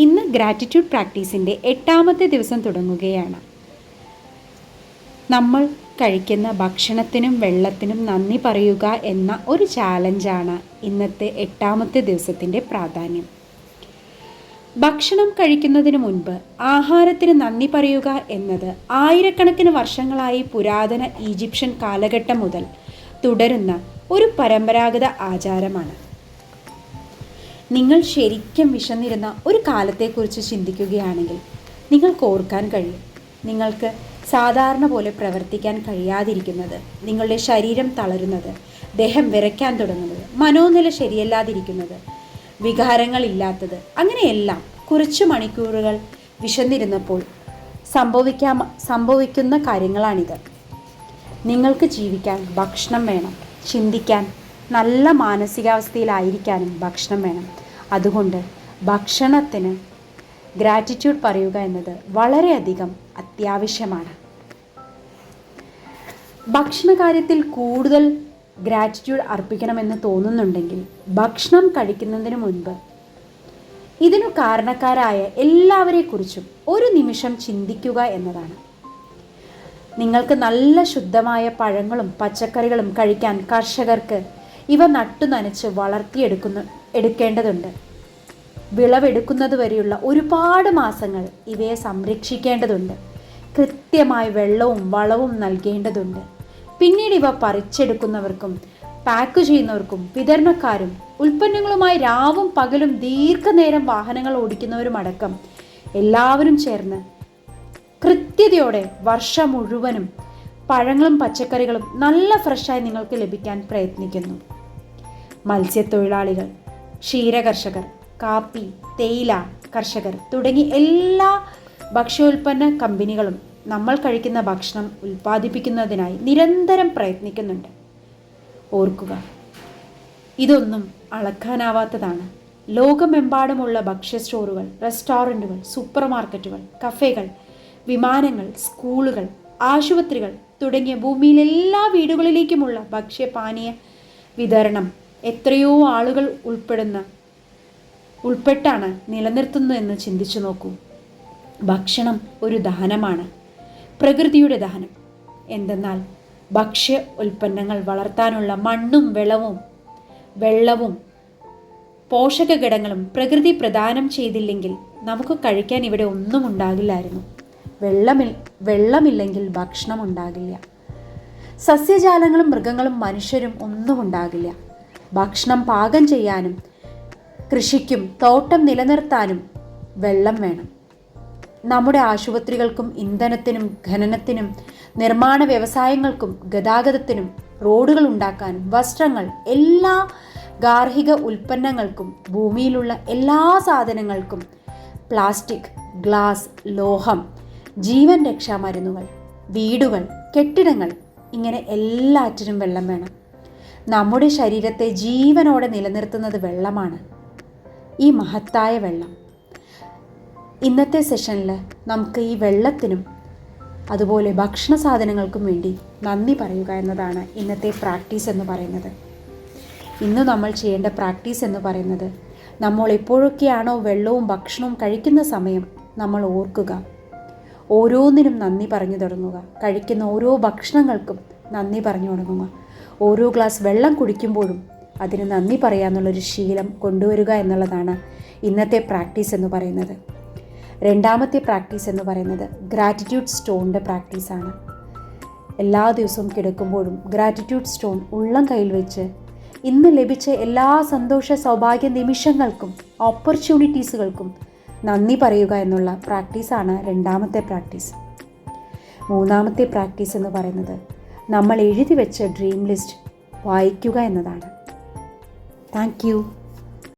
ഇന്ന് ഗ്രാറ്റിറ്റ്യൂഡ് പ്രാക്ടീസിൻ്റെ 8ാമത്തെ ദിവസം തുടങ്ങുകയാണ്. നമ്മൾ കഴിക്കുന്ന ഭക്ഷണത്തിനും വെള്ളത്തിനും നന്ദി പറയുക എന്ന ഒരു ചാലഞ്ചാണ് ഇന്നത്തെ 8ാമത്തെ ദിവസത്തിൻ്റെ പ്രാധാന്യം. ഭക്ഷണം കഴിക്കുന്നതിന് മുൻപ് ആഹാരത്തിന് നന്ദി പറയുക എന്നത് ആയിരക്കണക്കിന് വർഷങ്ങളായി പുരാതന ഈജിപ്ഷ്യൻ കാലഘട്ടം മുതൽ തുടരുന്ന ഒരു പരമ്പരാഗത ആചാരമാണ്. നിങ്ങൾ ശരിക്കും വിശന്നിരുന്ന ഒരു കാലത്തെക്കുറിച്ച് ചിന്തിക്കുകയാണെങ്കിൽ നിങ്ങൾക്ക് ഓർക്കാൻ കഴിയും. നിങ്ങൾക്ക് സാധാരണ പോലെ പ്രവർത്തിക്കാൻ കഴിയാതിരിക്കുന്നത്, നിങ്ങളുടെ ശരീരം തളരുന്നത്, ദേഹം വിറയ്ക്കാൻ തുടങ്ങുന്നത്, മനോനില ശരിയല്ലാതിരിക്കുന്നത്, വികാരങ്ങളില്ലാത്തത്, അങ്ങനെയെല്ലാം കുറച്ച് മണിക്കൂറുകൾ വിശന്നിരുന്നപ്പോൾ സംഭവിക്കുന്ന കാര്യങ്ങളാണിത്. നിങ്ങൾക്ക് ജീവിക്കാൻ ഭക്ഷണം വേണം, ചിന്തിക്കാൻ നല്ല മാനസികാവസ്ഥയിലായിരിക്കാനും ഭക്ഷണം വേണം. അതുകൊണ്ട് ഭക്ഷണത്തിന് ഗ്രാറ്റിറ്റ്യൂഡ് പറയുക എന്നത് വളരെയധികം അത്യാവശ്യമാണ്. ഭക്ഷണ കാര്യത്തിൽ കൂടുതൽ ഗ്രാറ്റിറ്റ്യൂഡ് അർപ്പിക്കണമെന്ന് തോന്നുന്നുണ്ടെങ്കിൽ ഭക്ഷണം കഴിക്കുന്നതിന് മുൻപ് ഇതിനു കാരണക്കാരായ എല്ലാവരെക്കുറിച്ചും ഒരു നിമിഷം ചിന്തിക്കുക എന്നതാണ്. നിങ്ങൾക്ക് നല്ല ശുദ്ധമായ പഴങ്ങളും പച്ചക്കറികളും കഴിക്കാൻ കർഷകർക്ക് ഇവ നട്ടുനനച്ച് എടുക്കേണ്ടതുണ്ട്. വിളവെടുക്കുന്നത് വരെയുള്ള ഒരുപാട് മാസങ്ങൾ ഇവയെ സംരക്ഷിക്കേണ്ടതുണ്ട്. കൃത്യമായി വെള്ളവും വളവും നൽകേണ്ടതുണ്ട്. പിന്നീട് ഇവ പറിച്ചെടുക്കുന്നവർക്കും പാക്ക് ചെയ്യുന്നവർക്കും വിതരണക്കാരും ഉൽപ്പന്നങ്ങളുമായി രാവും പകലും ദീർഘനേരം വാഹനങ്ങൾ ഓടിക്കുന്നവരുമടക്കം എല്ലാവരും ചേർന്ന് കൃത്യതയോടെ വർഷം മുഴുവനും പഴങ്ങളും പച്ചക്കറികളും നല്ല ഫ്രഷായി നിങ്ങൾക്ക് ലഭിക്കാൻ പ്രയത്നിക്കുന്നു. മത്സ്യത്തൊഴിലാളികൾ, ക്ഷീരകർഷകർ, കാപ്പി, തേയില കർഷകർ തുടങ്ങി എല്ലാ ഭക്ഷ്യോൽപ്പന്ന കമ്പനികളും നമ്മൾ കഴിക്കുന്ന ഭക്ഷണം ഉൽപ്പാദിപ്പിക്കുന്നതിനായി നിരന്തരം പ്രയത്നിക്കുന്നുണ്ട്. ഓർക്കുക, ഇതൊന്നും അളക്കാനാവാത്തതാണ്. ലോകമെമ്പാടുമുള്ള ഭക്ഷ്യ സ്റ്റോറുകൾ, റെസ്റ്റോറൻറ്റുകൾ, സൂപ്പർ മാർക്കറ്റുകൾ, കഫേകൾ, വിമാനങ്ങൾ, സ്കൂളുകൾ, ആശുപത്രികൾ തുടങ്ങിയ ഭൂമിയിലെ എല്ലാ വീടുകളിലേക്കുമുള്ള ഭക്ഷ്യപാനീയ വിതരണം എത്രയോ ആളുകൾ ഉൾപ്പെട്ടാണ് നിലനിർത്തുന്നതെന്ന് ചിന്തിച്ചു നോക്കൂ. ഭക്ഷണം ഒരു ദാനമാണ്, പ്രകൃതിയുടെ ദാനം. എന്തെന്നാൽ ഭക്ഷ്യ ഉൽപ്പന്നങ്ങൾ വളർത്താനുള്ള മണ്ണും വെള്ളവും പോഷകഘടകങ്ങളും പ്രകൃതി പ്രദാനം ചെയ്തില്ലെങ്കിൽ നമുക്ക് കഴിക്കാൻ ഇവിടെ ഒന്നും ഉണ്ടാകില്ലായിരുന്നു. വെള്ളമില്ലെങ്കിൽ ഭക്ഷണം ഉണ്ടാകില്ല. സസ്യജാലങ്ങളും മൃഗങ്ങളും മനുഷ്യരും ഒന്നും ഉണ്ടാകില്ല. ഭക്ഷണം പാകം ചെയ്യാനും കൃഷിക്കും തോട്ടം നിലനിർത്താനും വെള്ളം വേണം. നമ്മുടെ ആശുപത്രികൾക്കും ഇന്ധനത്തിനും ഖനനത്തിനും നിർമ്മാണ വ്യവസായങ്ങൾക്കും ഗതാഗതത്തിനും റോഡുകൾ ഉണ്ടാക്കാനും വസ്ത്രങ്ങൾ, എല്ലാ ഗാർഹിക ഉൽപ്പന്നങ്ങൾക്കും ഭൂമിയിലുള്ള എല്ലാ സാധനങ്ങൾക്കും പ്ലാസ്റ്റിക്, ഗ്ലാസ്, ലോഹം, ജീവൻ രക്ഷാ മരുന്നുകൾ, വീടുകൾ, കെട്ടിടങ്ങൾ, ഇങ്ങനെ എല്ലാറ്റിനും വെള്ളം വേണം. നമ്മുടെ ശരീരത്തെ ജീവനോടെ നിലനിർത്തുന്നത് വെള്ളമാണ്, ഈ മഹത്തായ വെള്ളം. ഇന്നത്തെ സെഷനിൽ നമുക്ക് ഈ വെള്ളത്തിനും അതുപോലെ ഭക്ഷണ സാധനങ്ങൾക്കും വേണ്ടി നന്ദി പറയുക എന്നതാണ് ഇന്നത്തെ പ്രാക്ടീസ് എന്ന് പറയുന്നത്. ഇന്ന് നമ്മൾ ചെയ്യേണ്ട പ്രാക്ടീസ് എന്ന് പറയുന്നത്, നമ്മൾ എപ്പോഴൊക്കെയാണോ വെള്ളവും ഭക്ഷണവും കഴിക്കുന്ന സമയം നമ്മൾ ഓർക്കുക, ഓരോന്നിനും നന്ദി പറഞ്ഞു തുടങ്ങുക. കഴിക്കുന്ന ഓരോ ഭക്ഷണങ്ങൾക്കും നന്ദി പറഞ്ഞു തുടങ്ങുക. ഓരോ ഗ്ലാസ് വെള്ളം കുടിക്കുമ്പോഴും അതിന് നന്ദി പറയാമെന്നുള്ളൊരു ശീലം കൊണ്ടുവരിക എന്നുള്ളതാണ് ഇന്നത്തെ പ്രാക്ടീസ് എന്ന് പറയുന്നത്. 2ാമത്തെ പ്രാക്ടീസ് എന്ന് പറയുന്നത് ഗ്രാറ്റിറ്റ്യൂഡ് സ്റ്റോണിൻ്റെ പ്രാക്ടീസാണ്. എല്ലാ ദിവസവും കിടക്കുമ്പോഴും ഗ്രാറ്റിറ്റ്യൂഡ് സ്റ്റോൺ ഉള്ളം കയ്യിൽ വെച്ച് ഇന്ന് ലഭിച്ച എല്ലാ സന്തോഷ സൗഭാഗ്യ നിമിഷങ്ങൾക്കും ഓപ്പർച്യൂണിറ്റീസുകൾക്കും നന്ദി പറയുക എന്നുള്ള പ്രാക്ടീസാണ് 2ാമത്തെ പ്രാക്ടീസ്. 3ാമത്തെ പ്രാക്ടീസ് എന്ന് പറയുന്നത് നമ്മൾ എഴുതി വെച്ച ഡ്രീം ലിസ്റ്റ് വായിക്കുക എന്നതാണ്. Thank you.